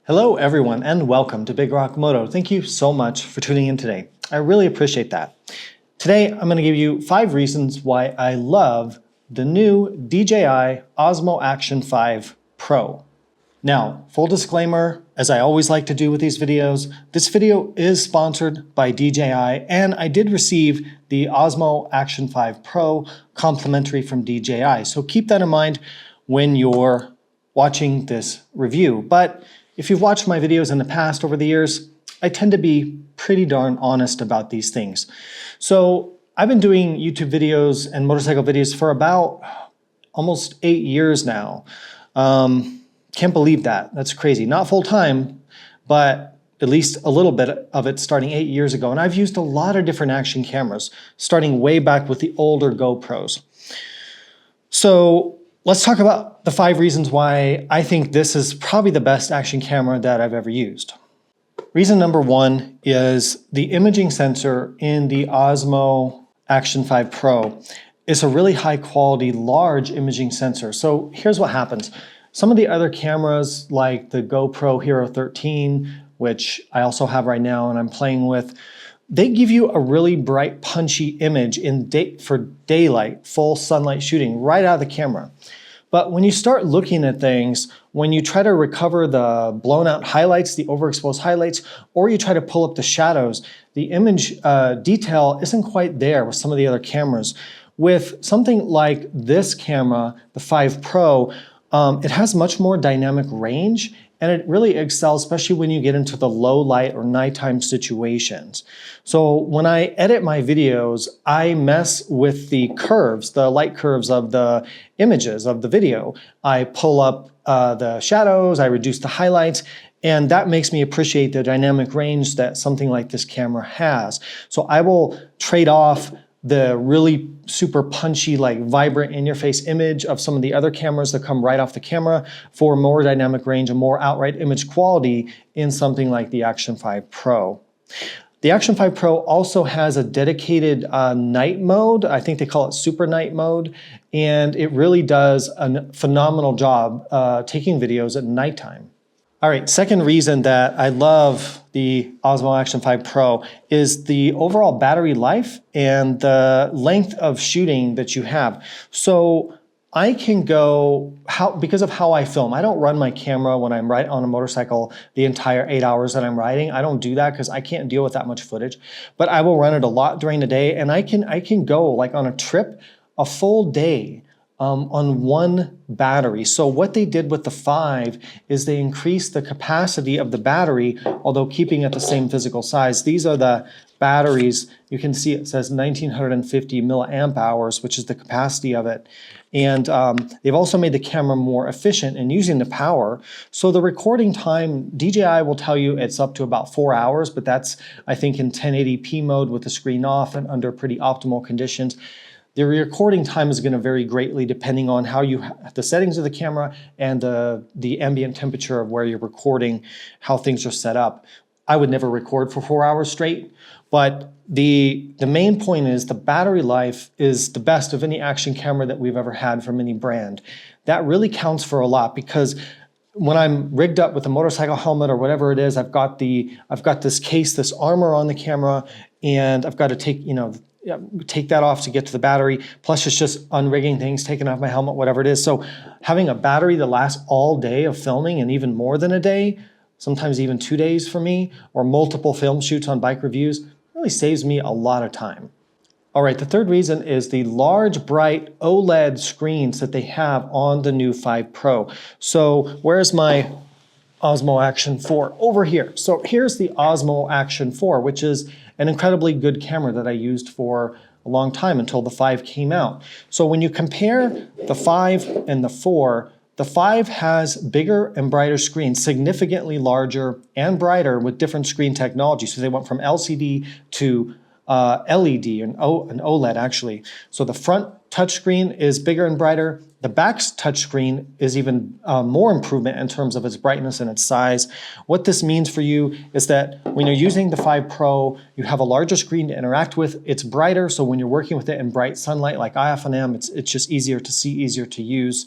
Hello everyone and welcome to Big Rock Moto. Thank you so much for tuning in today. I really appreciate that. Today I'm going to give you 5 reasons why I love the new DJI Osmo Action 5 Pro. Now, full disclaimer, as I always like to do with these videos, this video is sponsored by DJI and I did receive the Osmo Action 5 Pro complimentary from DJI. So keep that in mind when you're watching this review. But if you've watched my videos in the past over the years, I tend to be pretty darn honest about these things. So I've been doing YouTube videos and motorcycle videos for about almost 8 years now. Can't believe that. That's crazy. Not full time, but at least a little bit of it starting 8 years ago. And I've used a lot of different action cameras, starting way back with the older GoPros. So let's talk about the 5 reasons why I think this is probably the best action camera that I've ever used. Reason number 1 is the imaging sensor in the Osmo Action 5 Pro is a really high quality, large imaging sensor. So here's what happens. Some of the other cameras like the GoPro Hero 13, which I also have right now and I'm playing with, they give you a really bright, punchy image for daylight, full sunlight shooting right out of the camera. But when you start looking at things, when you try to recover the blown out highlights, the overexposed highlights, or you try to pull up the shadows, the image detail isn't quite there with some of the other cameras. With something like this camera, the 5 Pro, it has much more dynamic range and it really excels, especially when you get into the low light or nighttime situations. So when I edit my videos, I mess with the curves, the light curves of the images of the video. I pull up the shadows, I reduce the highlights, and that makes me appreciate the dynamic range that something like this camera has. So I will trade off the really super punchy, like vibrant in-your-face image of some of the other cameras that come right off the camera for more dynamic range and more outright image quality in something like the Action 5 Pro. The Action 5 Pro also has a dedicated night mode. I think they call it super night mode, and it really does a phenomenal job taking videos at nighttime. All right, second reason that I love the Osmo Action 5 Pro is the overall battery life and the length of shooting that you have. So I can go, because of how I film, I don't run my camera when I'm riding on a motorcycle the entire 8 hours that I'm riding. I don't do that because I can't deal with that much footage, but I will run it a lot during the day and I can go like on a trip, a full day on one battery. So what they did with the 5 is they increased the capacity of the battery, although keeping it the same physical size. These are the batteries. You can see it says 1950 milliamp hours, which is the capacity of it. And they've also made the camera more efficient in using the power. So the recording time, DJI will tell you it's up to about 4 hours, but that's, I think, in 1080p mode with the screen off and under pretty optimal conditions. The recording time is going to vary greatly depending on how the settings of the camera and the ambient temperature of where you're recording, how things are set up. I would never record for 4 hours straight, but the main point is the battery life is the best of any action camera that we've ever had from any brand. That really counts for a lot because when I'm rigged up with a motorcycle helmet or whatever it is, I've got this case, this armor on the camera, and I've got to take that off to get to the battery. Plus it's just unrigging things, taking off my helmet, whatever it is. So having a battery that lasts all day of filming and even more than a day, sometimes even 2 days for me, or multiple film shoots on bike reviews, really saves me a lot of time. All right, the third reason is the large, bright OLED screens that they have on the new 5 Pro. So where's my Osmo Action 4? Over here. So here's the Osmo Action 4, which is an incredibly good camera that I used for a long time until the 5 came out. So when you compare the 5 and the 4, the 5 has bigger and brighter screens, significantly larger and brighter with different screen technology. So they went from LCD to LED and an OLED actually. So the front touchscreen is bigger and brighter. The back's touchscreen is even more improvement in terms of its brightness and its size. What this means for you is that when you're using the 5 Pro, you have a larger screen to interact with. It's brighter, so when you're working with it in bright sunlight like I often am, it's just easier to see, easier to use.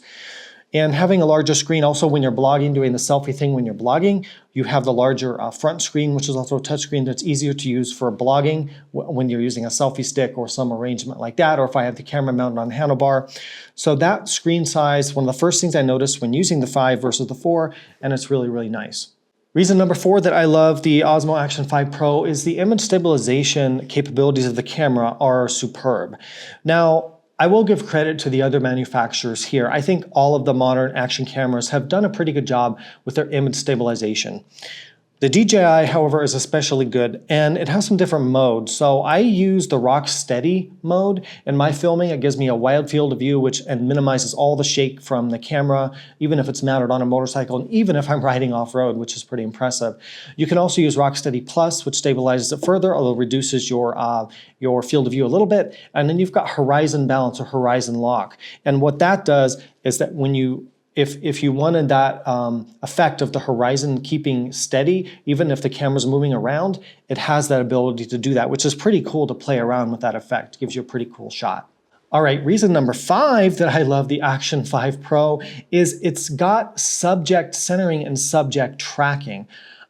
And having a larger screen also when you're blogging, doing the selfie thing when you're blogging, you have the larger front screen, which is also a touchscreen that's easier to use for blogging when you're using a selfie stick or some arrangement like that, or if I have the camera mounted on a handlebar. So that screen size, one of the first things I noticed when using the 5 versus the 4, and it's really, really nice. Reason number 4 that I love the Osmo Action 5 Pro is the image stabilization capabilities of the camera are superb. Now, I will give credit to the other manufacturers here. I think all of the modern action cameras have done a pretty good job with their image stabilization. The DJI, however, is especially good, and it has some different modes. So I use the rock steady mode in my filming. It gives me a wide field of view and minimizes all the shake from the camera, even if it's mounted on a motorcycle, and even if I'm riding off-road, which is pretty impressive. You can also use Rock Steady Plus, which stabilizes it further, although reduces your field of view a little bit. And then you've got horizon balance or horizon lock. And what that does is that when if you wanted that effect of the horizon keeping steady, even if the camera's moving around, it has that ability to do that, which is pretty cool to play around with that effect. It gives you a pretty cool shot. All right, reason number 5 that I love the Action 5 Pro is it's got subject centering and subject tracking.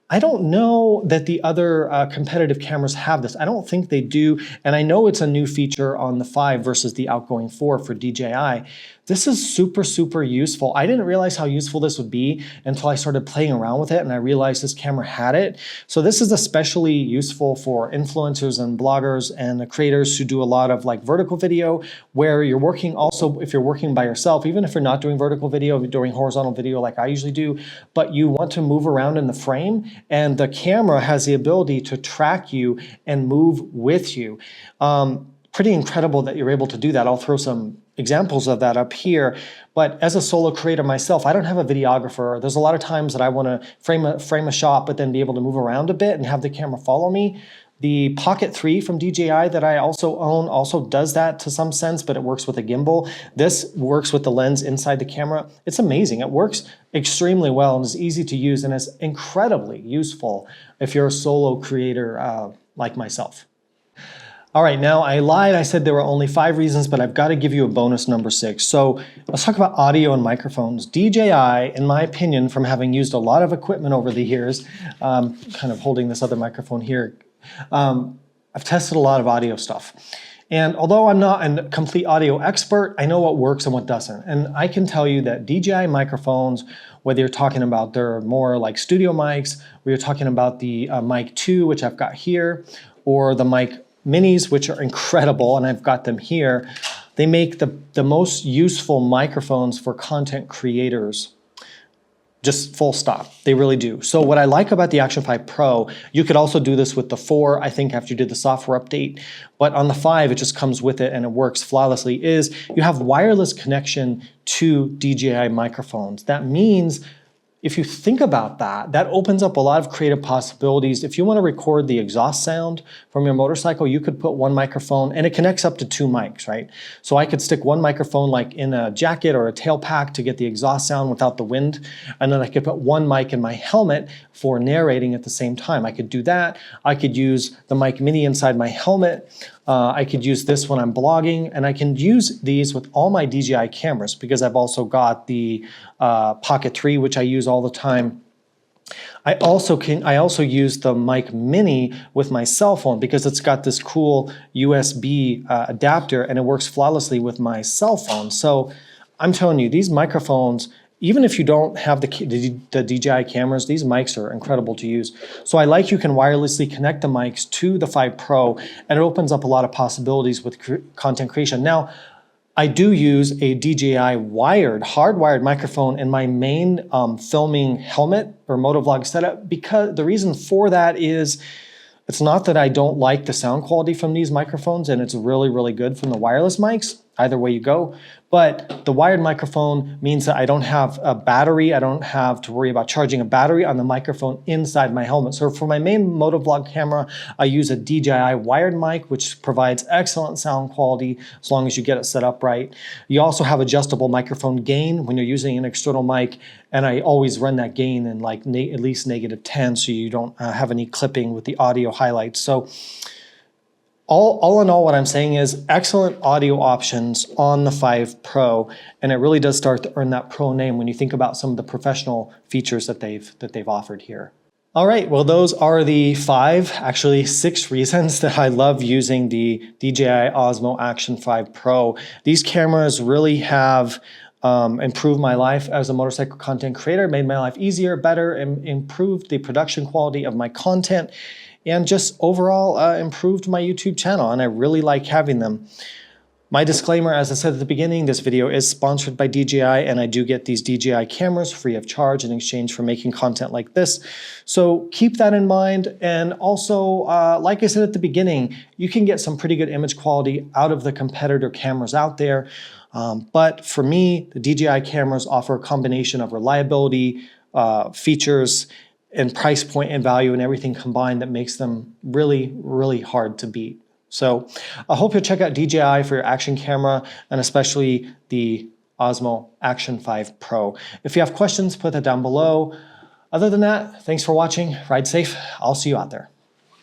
I don't know that the other competitive cameras have this. I don't think they do, and I know it's a new feature on the 5 versus the outgoing 4 for DJI. This is super, super useful. I didn't realize how useful this would be until I started playing around with it and I realized this camera had it. So this is especially useful for influencers and bloggers and creators who do a lot of like vertical video, where you're working also, if you're working by yourself, even if you're not doing vertical video, you're doing horizontal video like I usually do, but you want to move around in the frame, and the camera has the ability to track you and move with you. Pretty incredible that you're able to do that. I'll throw some examples of that up here. But as a solo creator myself, I don't have a videographer. There's a lot of times that I want to frame a shot, but then be able to move around a bit and have the camera follow me. The Pocket 3 from DJI that I also own also does that to some sense, but it works with a gimbal. This works with the lens inside the camera. It's amazing. It works extremely well and is easy to use and is incredibly useful if you're a solo creator like myself. All right, now I lied. I said there were only 5 reasons, but I've got to give you a bonus number 6. So let's talk about audio and microphones. DJI, in my opinion, from having used a lot of equipment over the years, kind of holding this other microphone here, I've tested a lot of audio stuff. And although I'm not a complete audio expert, I know what works and what doesn't. And I can tell you that DJI microphones, whether you're talking about they're more like studio mics, or you're talking about the Mic 2, which I've got here, or the Mic Minis, which are incredible, and I've got them here. They make the most useful microphones for content creators. Just full stop. They really do. So what I like about the Action 5 Pro, you could also do this with the 4, I think, after you did the software update. But on the 5, it just comes with it and it works flawlessly, is you have wireless connection to DJI microphones. That means if you think about that, that opens up a lot of creative possibilities. If you want to record the exhaust sound from your motorcycle, you could put one microphone, and it connects up to 2 mics, right? So I could stick one microphone like in a jacket or a tail pack to get the exhaust sound without the wind, and then I could put one mic in my helmet for narrating at the same time. I could do that. I could use the Mic Mini inside my helmet. I could use this when I'm blogging, and I can use these with all my DJI cameras because I've also got the Pocket 3, which I use all the time. I also use the Mic Mini with my cell phone because it's got this cool USB adapter, and it works flawlessly with my cell phone. So I'm telling you, these microphones, even if you don't have the DJI cameras, these mics are incredible to use. So I like you can wirelessly connect the mics to the 5 Pro, and it opens up a lot of possibilities with content creation. Now, I do use a DJI hardwired microphone in my main filming helmet or motovlog setup, because the reason for that is it's not that I don't like the sound quality from these microphones, and it's really, really good from the wireless mics, either way you go. But the wired microphone means that I don't have a battery. I don't have to worry about charging a battery on the microphone inside my helmet. So for my main motovlog camera, I use a DJI wired mic, which provides excellent sound quality as long as you get it set up right. You also have adjustable microphone gain when you're using an external mic, and I always run that gain in like at least -10 so you don't have any clipping with the audio highlights. So all in all, what I'm saying is excellent audio options on the 5 Pro, and it really does start to earn that Pro name when you think about some of the professional features that they've offered here. All right, well, those are the 5, actually 6 reasons that I love using the DJI Osmo Action 5 Pro. These cameras really have improved my life as a motorcycle content creator, made my life easier, better, and improved the production quality of my content, and just overall improved my YouTube channel, and I really like having them. My disclaimer, as I said at the beginning, this video is sponsored by DJI, and I do get these DJI cameras free of charge in exchange for making content like this. So keep that in mind. And also, like I said at the beginning, you can get some pretty good image quality out of the competitor cameras out there. But for me, the DJI cameras offer a combination of reliability, features, and price point and value and everything combined that makes them really, really hard to beat. So I hope you'll check out DJI for your action camera, and especially the Osmo Action 5 Pro. If you have questions, put that down below. Other than that, thanks for watching. Ride safe. I'll see you out there.